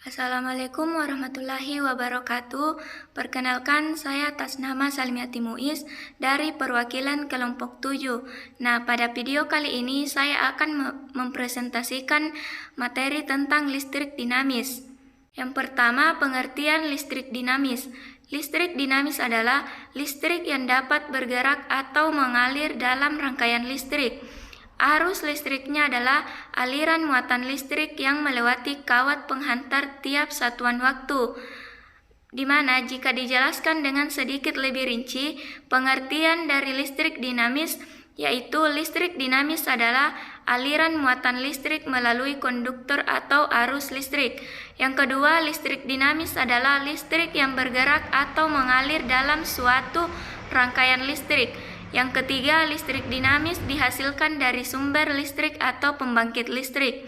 Assalamualaikum warahmatullahi wabarakatuh. Perkenalkan, saya atas nama Salmiati Muiz dari perwakilan kelompok 7. Nah, pada video kali ini saya akan mempresentasikan materi tentang listrik dinamis. Yang pertama, pengertian listrik dinamis. Listrik dinamis adalah listrik yang dapat bergerak atau mengalir dalam rangkaian listrik. Arus listriknya adalah aliran muatan listrik yang melewati kawat penghantar tiap satuan waktu, di mana jika dijelaskan dengan sedikit lebih rinci, pengertian dari listrik dinamis yaitu listrik dinamis adalah aliran muatan listrik melalui konduktor atau arus listrik. Yang kedua, listrik dinamis adalah listrik yang bergerak atau mengalir dalam suatu rangkaian listrik. Yang ketiga, listrik dinamis dihasilkan dari sumber listrik atau pembangkit listrik.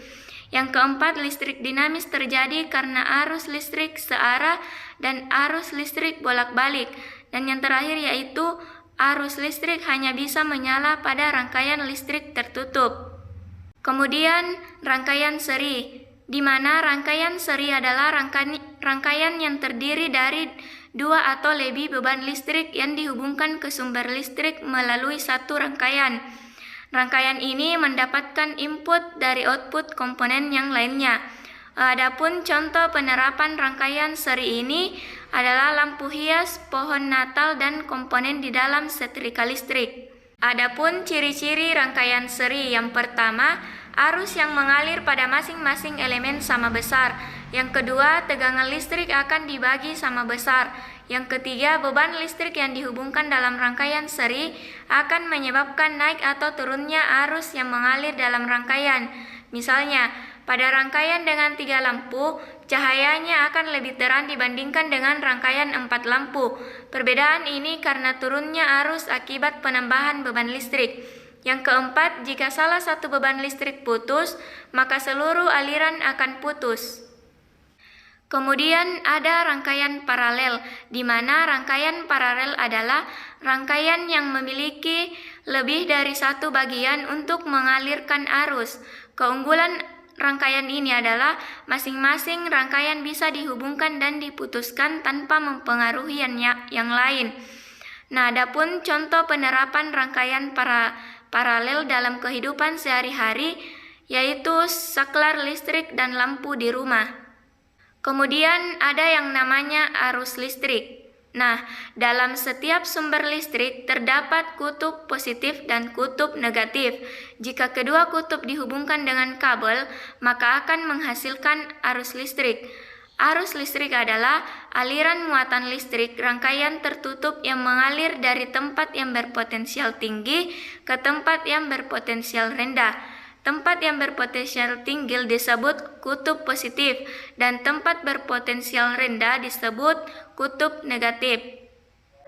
Yang keempat, listrik dinamis terjadi karena arus listrik searah dan arus listrik bolak-balik. Dan yang terakhir yaitu arus listrik hanya bisa menyala pada rangkaian listrik tertutup. Kemudian, rangkaian seri, di mana rangkaian seri adalah rangkaian yang terdiri dari dua atau lebih beban listrik yang dihubungkan ke sumber listrik melalui satu rangkaian. Rangkaian ini mendapatkan input dari output komponen yang lainnya. Adapun contoh penerapan rangkaian seri ini adalah lampu hias, pohon Natal, dan komponen di dalam setrika listrik. Adapun ciri-ciri rangkaian seri, yang pertama, arus yang mengalir pada masing-masing elemen sama besar. Yang kedua, tegangan listrik akan dibagi sama besar. Yang ketiga, beban listrik yang dihubungkan dalam rangkaian seri akan menyebabkan naik atau turunnya arus yang mengalir dalam rangkaian. Misalnya, pada rangkaian dengan 3 lampu, cahayanya akan lebih terang dibandingkan dengan rangkaian 4 lampu. Perbedaan ini karena turunnya arus akibat penambahan beban listrik. Yang keempat, jika salah satu beban listrik putus, maka seluruh aliran akan putus. Kemudian ada rangkaian paralel, di mana rangkaian paralel adalah rangkaian yang memiliki lebih dari satu bagian untuk mengalirkan arus. Keunggulan rangkaian ini adalah masing-masing rangkaian bisa dihubungkan dan diputuskan tanpa mempengaruhi yang lain. Nah, adapun contoh penerapan rangkaian paralel dalam kehidupan sehari-hari yaitu saklar listrik dan lampu di rumah. Kemudian ada yang namanya arus listrik. Nah, dalam setiap sumber listrik terdapat kutub positif dan kutub negatif. Jika kedua kutub dihubungkan dengan kabel, maka akan menghasilkan arus listrik. Arus listrik adalah aliran muatan listrik rangkaian tertutup yang mengalir dari tempat yang berpotensial tinggi ke tempat yang berpotensial rendah. Tempat yang berpotensial tinggi disebut kutub positif dan tempat berpotensial rendah disebut kutub negatif.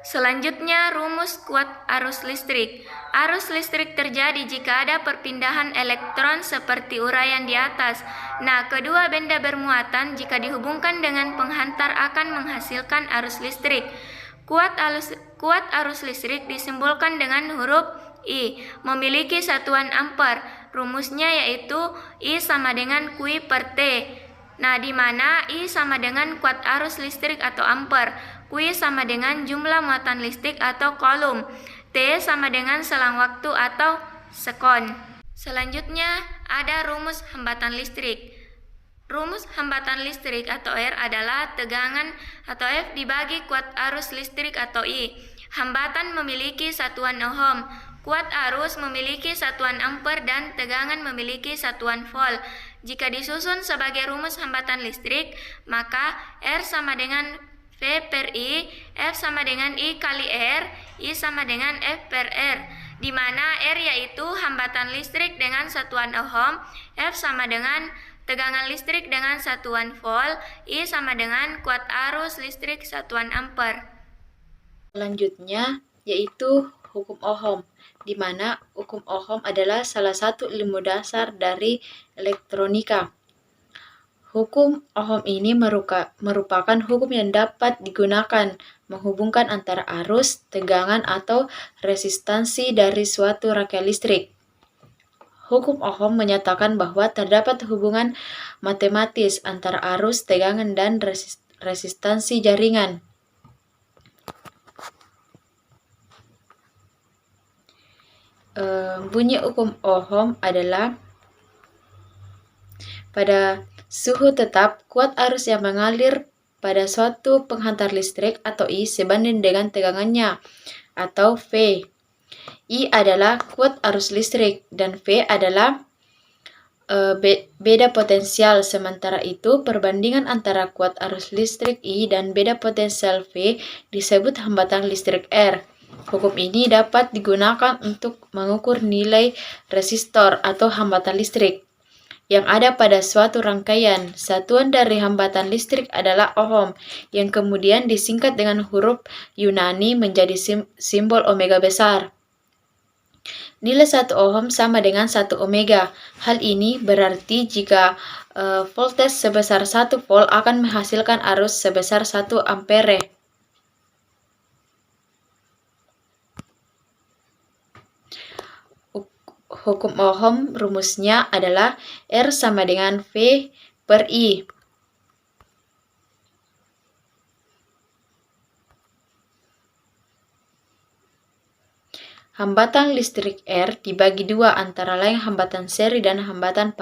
Selanjutnya, rumus kuat arus listrik. Arus listrik terjadi jika ada perpindahan elektron seperti uraian di atas. Nah, kedua benda bermuatan jika dihubungkan dengan penghantar akan menghasilkan arus listrik. Kuat arus listrik disimbolkan dengan huruf I, memiliki satuan ampere. Rumusnya yaitu I sama dengan Q per T. Nah, di mana I sama dengan kuat arus listrik atau ampere, Q sama dengan jumlah muatan listrik atau coulomb, T sama dengan selang waktu atau sekon. Selanjutnya ada rumus hambatan listrik. Rumus hambatan listrik atau R adalah tegangan atau F dibagi kuat arus listrik atau I. Hambatan memiliki satuan ohm, kuat arus memiliki satuan ampere, dan tegangan memiliki satuan volt. Jika disusun sebagai rumus hambatan listrik, maka R sama dengan V per I, F sama dengan I kali R, I sama dengan F per R, di mana R yaitu hambatan listrik dengan satuan ohm, F sama dengan tegangan listrik dengan satuan volt, I sama dengan kuat arus listrik satuan ampere. Selanjutnya yaitu hukum Ohm, di mana hukum Ohm adalah salah satu ilmu dasar dari elektronika. Hukum Ohm ini merupakan hukum yang dapat digunakan menghubungkan antara arus, tegangan, atau resistansi dari suatu rangkaian listrik. Hukum Ohm menyatakan bahwa terdapat hubungan matematis antara arus, tegangan, dan resistansi jaringan. Bunyi hukum Ohm adalah pada suhu tetap, kuat arus yang mengalir pada suatu penghantar listrik atau I sebanding dengan tegangannya atau V. I adalah kuat arus listrik dan V adalah beda potensial. Sementara itu, perbandingan antara kuat arus listrik I dan beda potensial V disebut hambatan listrik R. Hukum ini dapat digunakan untuk mengukur nilai resistor atau hambatan listrik yang ada pada suatu rangkaian. Satuan dari hambatan listrik adalah ohm, yang kemudian disingkat dengan huruf Yunani menjadi simbol omega besar. Nilai 1 ohm sama dengan 1 omega. Hal ini berarti jika voltage sebesar 1 volt akan menghasilkan arus sebesar 1 ampere. Hukum Ohm rumusnya adalah R sama dengan V per I. Hambatan listrik R dibagi dua, antara lain hambatan seri dan hambatan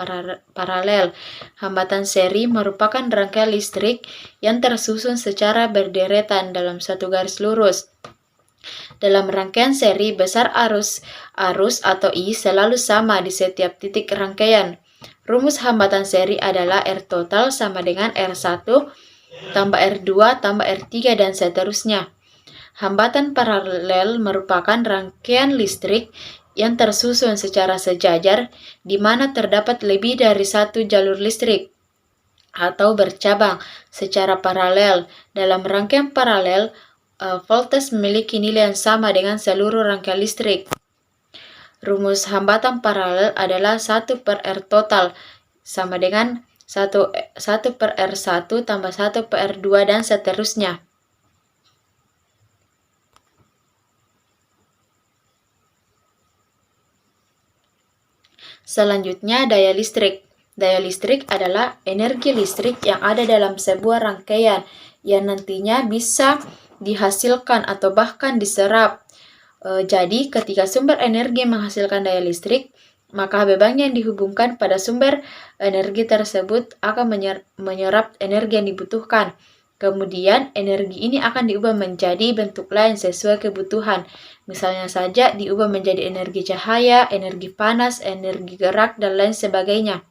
paralel. Hambatan seri merupakan rangkaian listrik yang tersusun secara berderetan dalam satu garis lurus. Dalam rangkaian seri, besar arus atau I selalu sama di setiap titik rangkaian. Rumus hambatan seri adalah R total sama dengan R1 tambah R2 tambah R3 dan seterusnya. Hambatan paralel merupakan rangkaian listrik yang tersusun secara sejajar di mana terdapat lebih dari satu jalur listrik atau bercabang secara paralel. Dalam rangkaian paralel, voltage memiliki nilai yang sama dengan seluruh rangkaian listrik. Rumus hambatan paralel adalah 1 per R total sama dengan 1 per R1 tambah 1 per R2 dan seterusnya. Selanjutnya, daya listrik. Daya listrik adalah energi listrik yang ada dalam sebuah rangkaian yang nantinya bisa dihasilkan atau bahkan diserap. Jadi, ketika sumber energi menghasilkan daya listrik, maka beban yang dihubungkan pada sumber energi tersebut akan menyerap energi yang dibutuhkan. Kemudian, energi ini akan diubah menjadi bentuk lain sesuai kebutuhan. Misalnya saja diubah menjadi energi cahaya, energi panas, energi gerak, dan lain sebagainya.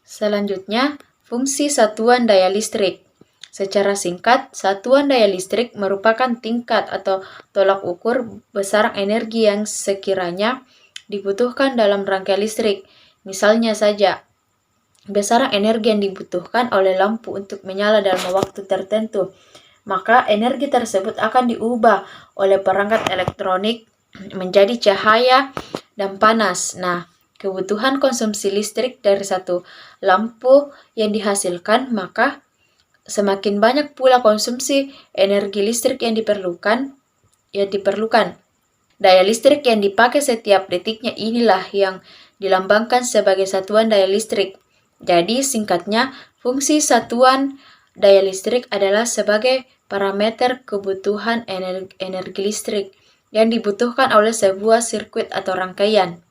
Selanjutnya, fungsi satuan daya listrik. Secara singkat, satuan daya listrik merupakan tingkat atau tolak ukur besaran energi yang sekiranya dibutuhkan dalam rangkaian listrik. Misalnya saja, besaran energi yang dibutuhkan oleh lampu untuk menyala dalam waktu tertentu. Maka energi tersebut akan diubah oleh perangkat elektronik menjadi cahaya dan panas. Nah, kebutuhan konsumsi listrik dari satu lampu yang dihasilkan, maka semakin banyak pula konsumsi energi listrik yang diperlukan. Daya listrik yang dipakai setiap detiknya inilah yang dilambangkan sebagai satuan daya listrik. Jadi singkatnya, fungsi satuan daya listrik adalah sebagai parameter kebutuhan energi listrik yang dibutuhkan oleh sebuah sirkuit atau rangkaian.